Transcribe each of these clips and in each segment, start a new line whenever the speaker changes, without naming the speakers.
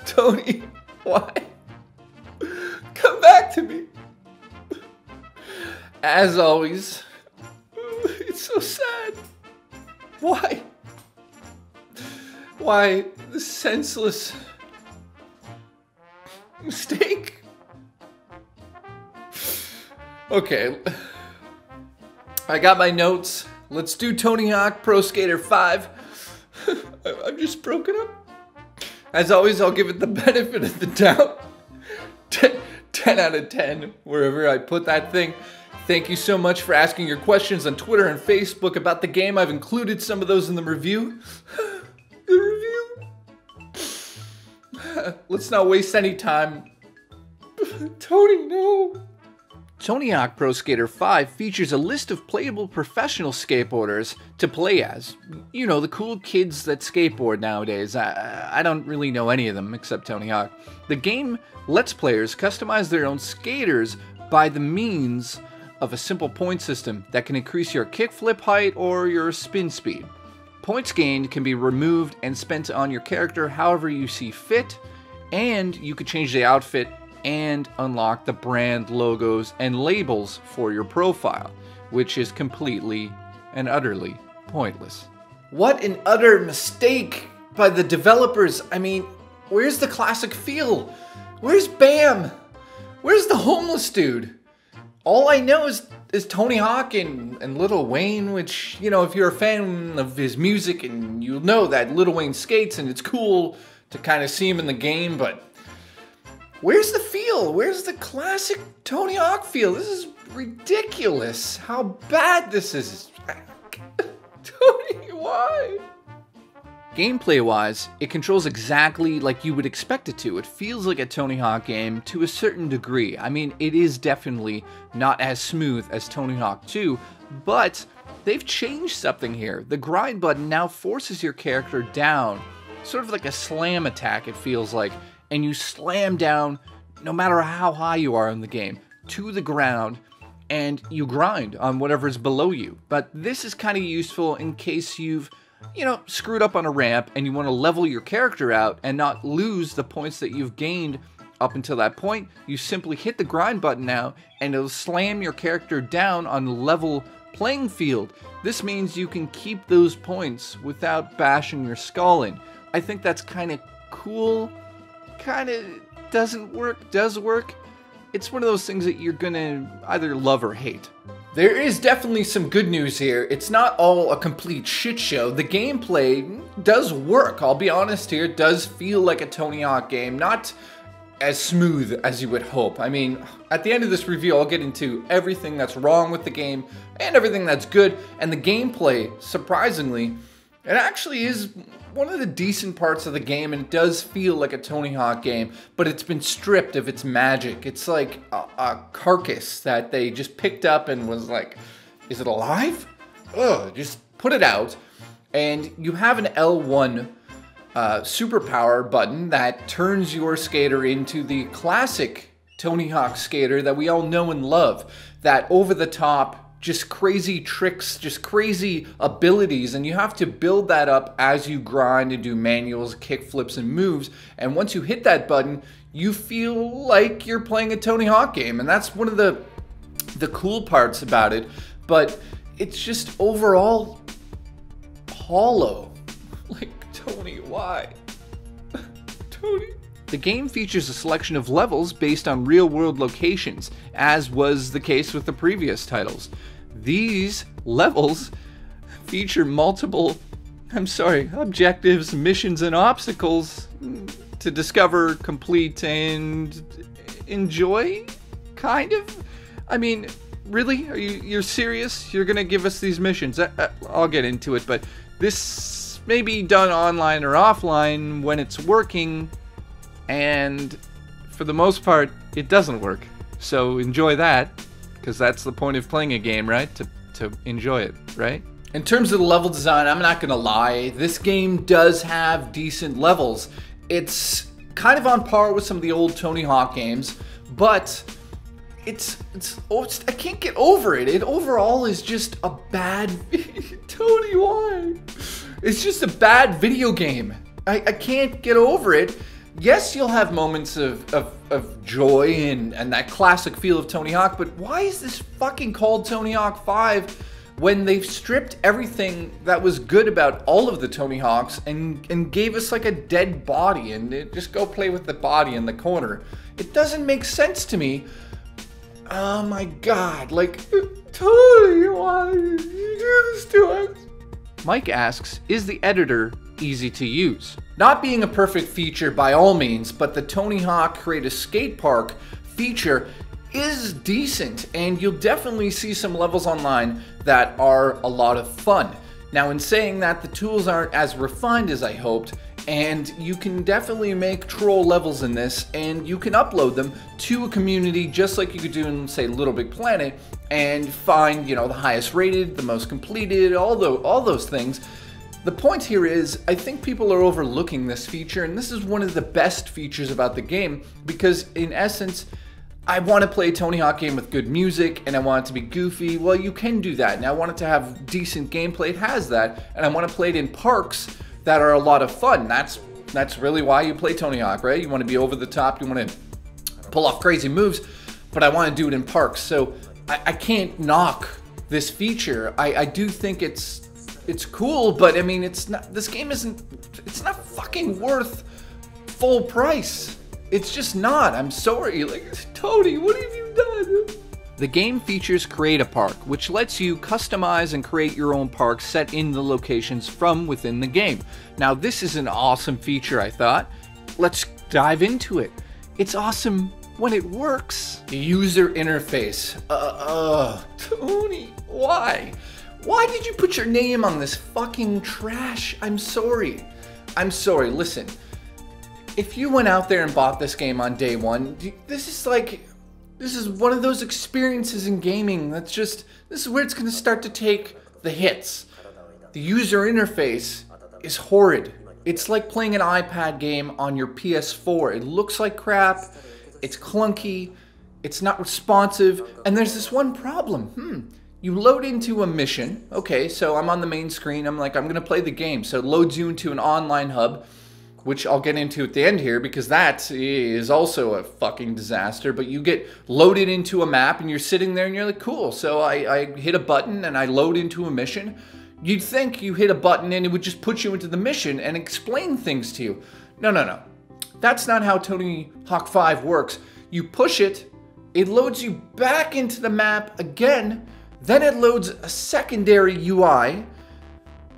Tony, why? Come back to me. As always, it's so sad. Why? Why the senseless mistake? Okay, I got my notes. Let's do Tony Hawk Pro Skater 5. I'm just broken up. As always, I'll give it the benefit of the doubt. 10 out of 10, wherever I put that thing. Thank you so much for asking your questions on Twitter and Facebook about the game. I've included some of those in the review. The review. Let's not waste any time. Tony, no. Tony Hawk Pro Skater 5 features a list of playable professional skateboarders to play as. You know, the cool kids that skateboard nowadays. I don't really know any of them except Tony Hawk. The game lets players customize their own skaters by the means of a simple point system that can increase your kickflip height or your spin speed. Points gained can be removed and spent on your character however you see fit, and you could change the outfit and unlock the brand logos and labels for your profile, which is completely and utterly pointless. What an utter mistake by the developers. I mean, where's the classic feel? Where's Bam? Where's the homeless dude? All I know is Tony Hawk and Lil Wayne, which, you know, if you're a fan of his music, and you'll know that Lil Wayne skates and it's cool to kind of see him in the game, but where's the feel? Where's the classic Tony Hawk feel? This is ridiculous. How bad this is. Tony, why? Gameplay-wise, it controls exactly like you would expect it to. It feels like a Tony Hawk game to a certain degree. I mean, it is definitely not as smooth as Tony Hawk 2, but they've changed something here. The grind button now forces your character down, sort of like a slam attack, it feels like, and you slam down, no matter how high you are in the game, to the ground, and you grind on whatever's below you. But this is kind of useful in case you've, you know, screwed up on a ramp and you want to level your character out and not lose the points that you've gained up until that point. You simply hit the grind button now, and it'll slam your character down on a level playing field. This means you can keep those points without bashing your skull in. I think that's kind of cool. Kind of doesn't work, does work. It's one of those things that you're gonna either love or hate. There is definitely some good news here. It's not all a complete shit show. The gameplay does work. I'll be honest here. It does feel like a Tony Hawk game. Not as smooth as you would hope. I mean, at the end of this review, I'll get into everything that's wrong with the game and everything that's good. And the gameplay, surprisingly, it actually is one of the decent parts of the game, and it does feel like a Tony Hawk game, but it's been stripped of its magic. It's like a carcass that they just picked up and was like, is it alive? Ugh, just put it out. And you have an L1 superpower button that turns your skater into the classic Tony Hawk skater that we all know and love. That over-the-top, just crazy tricks, just crazy abilities, and you have to build that up as you grind and do manuals, kickflips, and moves. And once you hit that button, you feel like you're playing a Tony Hawk game, and that's one of the cool parts about it. But it's just overall hollow. Like, Tony, why? Tony. The game features a selection of levels based on real-world locations, as was the case with the previous titles. These levels feature multiple, objectives, missions, and obstacles to discover, complete, and enjoy, kind of? I mean, really? You're serious? You're gonna give us these missions? I'll get into it, but this may be done online or offline when it's working, and for the most part, it doesn't work. So enjoy that, because that's the point of playing a game, right? To enjoy it, right? In terms of the level design, I'm not gonna lie, this game does have decent levels. It's kind of on par with some of the old Tony Hawk games, but I can't get over it. It overall is just a bad, Tony, why? It's just a bad video game. I can't get over it. yes, you'll have moments of joy and that classic feel of Tony Hawk, but why is this fucking called Tony Hawk 5 when they've stripped everything that was good about all of the Tony Hawks and gave us like a dead body and just go play with the body in the corner? It doesn't make sense to me. Oh my god, like, Tony, why did you do this to us? Mike asks, is the editor easy to use? Not being a perfect feature by all means, but the Tony Hawk Create a Skate Park feature is decent, and you'll definitely see some levels online that are a lot of fun. Now, in saying that, the tools aren't as refined as I hoped, and you can definitely make troll levels in this, and you can upload them to a community just like you could do in, say, Little Big Planet, and find, you know, the highest rated, the most completed, all those things. The point here is, I think people are overlooking this feature, and this is one of the best features about the game, because in essence, I want to play a Tony Hawk game with good music, and I want it to be goofy. Well, you can do that, and I want it to have decent gameplay. It has that, and I want to play it in parks that are a lot of fun. That's really why you play Tony Hawk, right? You want to be over the top, you want to pull off crazy moves, but I want to do it in parks. So I can't knock this feature. I do think it's cool, but I mean, it's not fucking worth full price. It's just not. I'm sorry. Like, Tony, what have you done? The game features Create a Park, which lets you customize and create your own park set in the locations from within the game. Now, this is an awesome feature, I thought. Let's dive into it. It's awesome when it works. The user interface. Tony, why? Why did you put your name on this fucking trash? I'm sorry. I'm sorry. Listen. If you went out there and bought this game on day one, this is one of those experiences in gaming that's just, this is where it's going to start to take the hits. The user interface is horrid. It's like playing an iPad game on your PS4. It looks like crap, it's clunky, it's not responsive, and there's this one problem. You load into a mission. Okay, so I'm on the main screen, I'm like, I'm going to play the game. So it loads you into an online hub, which I'll get into at the end here, because that is also a fucking disaster. But you get loaded into a map and you're sitting there and you're like, cool. So I hit a button and I load into a mission. You'd think you hit a button and it would just put you into the mission and explain things to you. No. That's not how Tony Hawk 5 works. You push it, it loads you back into the map again, then it loads a secondary UI,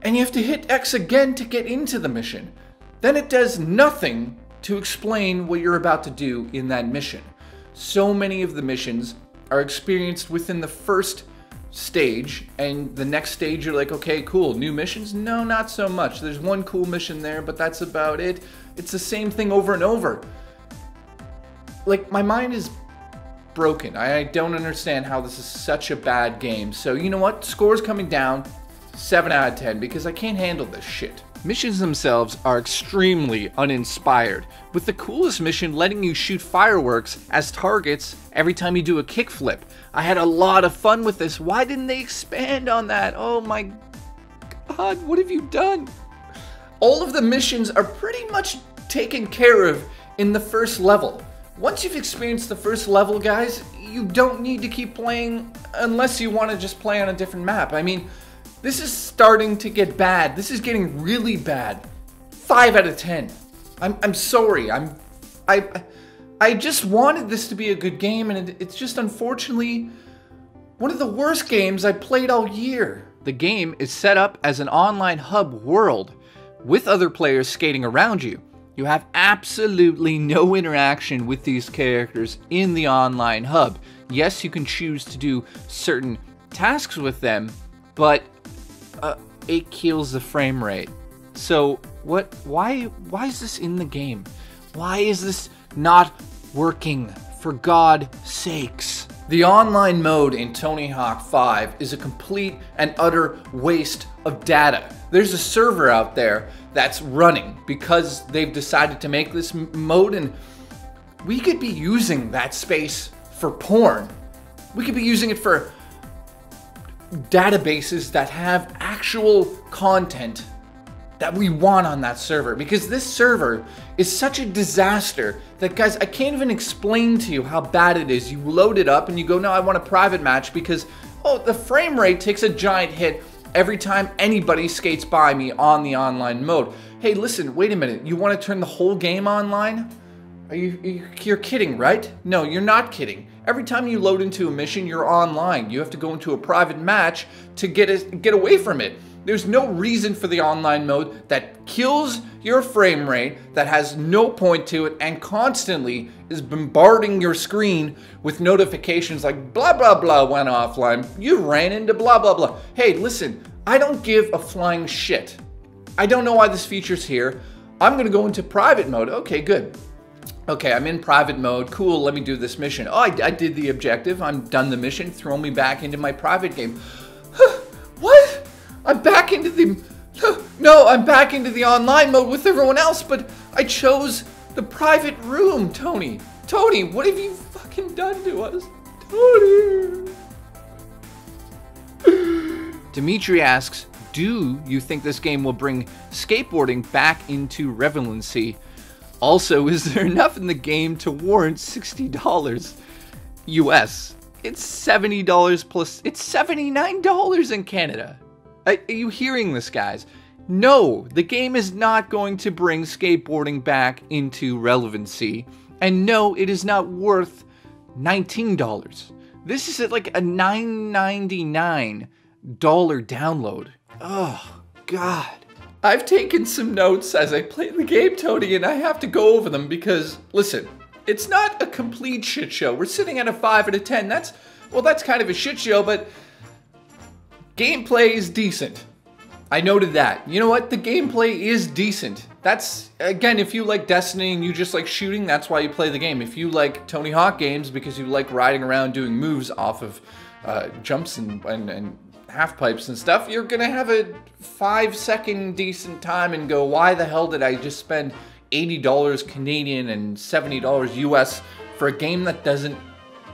and you have to hit X again to get into the mission. Then it does nothing to explain what you're about to do in that mission. So many of the missions are experienced within the first stage, and the next stage you're like, okay, cool, new missions? No, not so much. There's one cool mission there, but that's about it. It's the same thing over and over. Like, my mind is broken. I don't understand how this is such a bad game. So, you know what? Score's coming down, 7 out of 10, because I can't handle this shit. Missions themselves are extremely uninspired, with the coolest mission letting you shoot fireworks as targets every time you do a kickflip. I had a lot of fun with this. Why didn't they expand on that? Oh my god, what have you done? All of the missions are pretty much taken care of in the first level. Once you've experienced the first level, guys, you don't need to keep playing unless you want to just play on a different map. I mean, this is starting to get bad. This is getting really bad. 5 out of 10. I'm sorry. I just wanted this to be a good game, and it's just unfortunately one of the worst games I played all year. The game is set up as an online hub world with other players skating around you. You have absolutely no interaction with these characters in the online hub. Yes, you can choose to do certain tasks with them, but it kills the frame rate. So why is this in the game? Why is this not working, for God's sakes? The online mode in Tony Hawk 5 is a complete and utter waste of data. There's a server out there that's running because they've decided to make this mode, and we could be using that space for porn. We could be using it for databases that have actual content that we want on that server, because this server is such a disaster that, guys, I can't even explain to you how bad it is. You load it up and you go, no, I want a private match because, oh, the frame rate takes a giant hit every time anybody skates by me on the online mode. Hey, listen, wait a minute. You want to turn the whole game online? You're kidding, right? No, you're not kidding. Every time you load into a mission, you're online. You have to go into a private match to get away from it. There's no reason for the online mode that kills your frame rate, that has no point to it, and constantly is bombarding your screen with notifications like blah, blah, blah went offline. You ran into blah, blah, blah. Hey, listen, I don't give a flying shit. I don't know why this feature's here. I'm going to go into private mode. Okay, good. Okay, I'm in private mode. Cool, let me do this mission. Oh, I did the objective. I'm done the mission. Throw me back into my private game. What? I'm back into the... No, I'm back into the online mode with everyone else, but I chose the private room, Tony. Tony, what have you fucking done to us? Tony. Dimitri asks, do you think this game will bring skateboarding back into relevancy? Also, is there enough in the game to warrant $60 US? It's $70 plus, it's $79 in Canada. Are you hearing this, guys? No, the game is not going to bring skateboarding back into relevancy. And no, it is not worth $19. This is at like a $9.99 download. Oh, God. I've taken some notes as I play the game, Tony, and I have to go over them because, listen, it's not a complete shit show. We're sitting at a 5 out of 10. That's kind of a shit show, but gameplay is decent. I noted that. You know what? The gameplay is decent. That's, again, if you like Destiny and you just like shooting, that's why you play the game. If you like Tony Hawk games because you like riding around doing moves off of jumps and half pipes and stuff, you're gonna have a 5-second decent time and go, why the hell did I just spend $80 Canadian and $70 US for a game that doesn't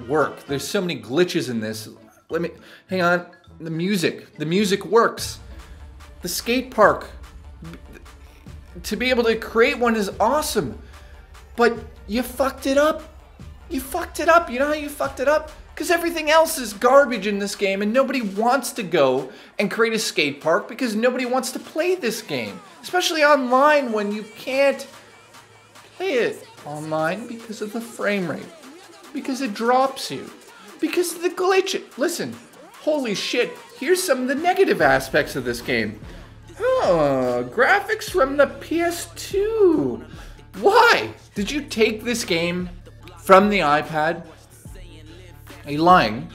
work? There's so many glitches in this. Hang on. The music works. The skate park, to be able to create one is awesome, but you fucked it up. You fucked it up. You know how you fucked it up? Because everything else is garbage in this game and nobody wants to go and create a skate park because nobody wants to play this game. Especially online when you can't play it online because of the frame rate. Because it drops you. Because of the glitch. Listen, holy shit, here's some of the negative aspects of this game. Oh, graphics from the PS2. Why? Did you take this game from the iPad? Are you lying?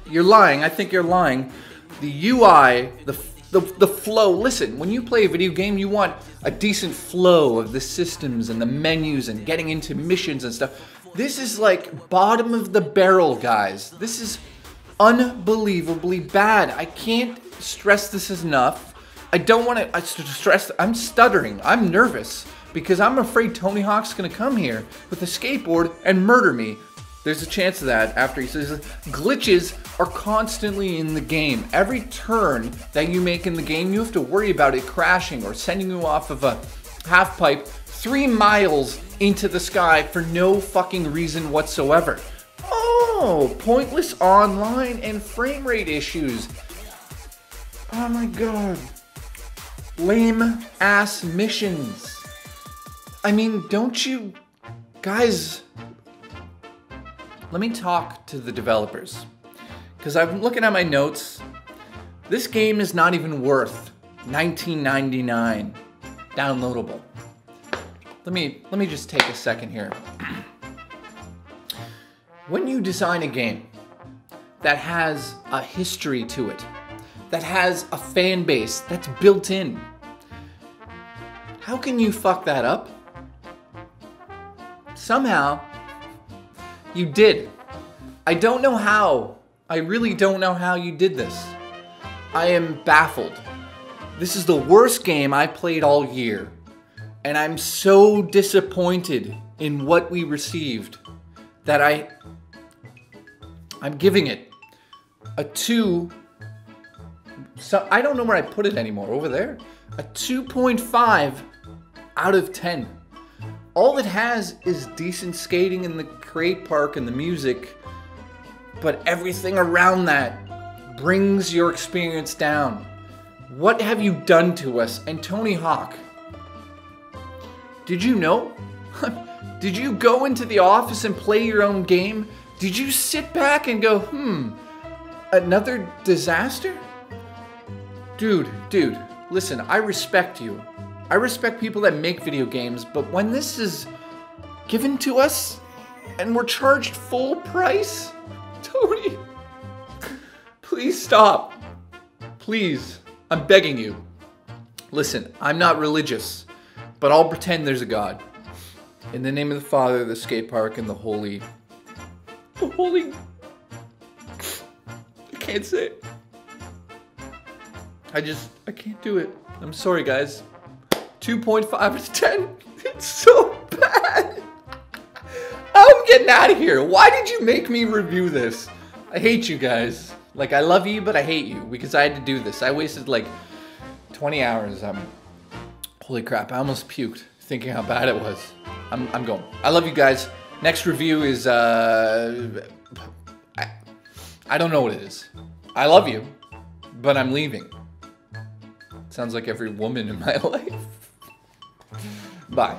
You're lying. I think you're lying. The UI, the flow. Listen, when you play a video game, you want a decent flow of the systems and the menus and getting into missions and stuff. This is like bottom of the barrel, guys. This is unbelievably bad. I can't stress this enough. I don't want to stress. I'm stuttering. I'm nervous because I'm afraid Tony Hawk's going to come here with a skateboard and murder me. There's a chance of that after he says glitches are constantly in the game. Every turn that you make in the game, you have to worry about it crashing or sending you off of a half pipe 3 miles into the sky for no fucking reason whatsoever. Oh, pointless online and frame rate issues. Oh my god. Lame ass missions. I mean, don't you guys... Let me talk to the developers, because I'm looking at my notes. This game is not even worth $19.99 downloadable. Let me just take a second here. When you design a game that has a history to it, that has a fan base that's built in, how can you fuck that up? Somehow, you did. I don't know how. I really don't know how you did this. I am baffled. This is the worst game I played all year. And I'm so disappointed in what we received that I'm giving it a 2. So I don't know where I put it anymore. Over there? A 2.5 out of 10. All it has is decent skating in the crate park and the music, but everything around that brings your experience down. What have you done to us? And Tony Hawk, did you know? Did you go into the office and play your own game? Did you sit back and go, another disaster? Dude, listen, I respect you. I respect people that make video games, but when this is given to us and we're charged full price, Tony, please stop. Please, I'm begging you. Listen, I'm not religious, but I'll pretend there's a God. In the name of the Father, the skate park, and the holy... I can't say it. I can't do it. I'm sorry, guys. 2.5 out of 10. It's so bad. I'm getting out of here. Why did you make me review this? I hate you guys. Like, I love you, but I hate you because I had to do this. I wasted like 20 hours. Holy crap, I almost puked thinking how bad it was. I'm going. I love you guys. Next review is, I don't know what it is. I love you, but I'm leaving. Sounds like every woman in my life. Bye.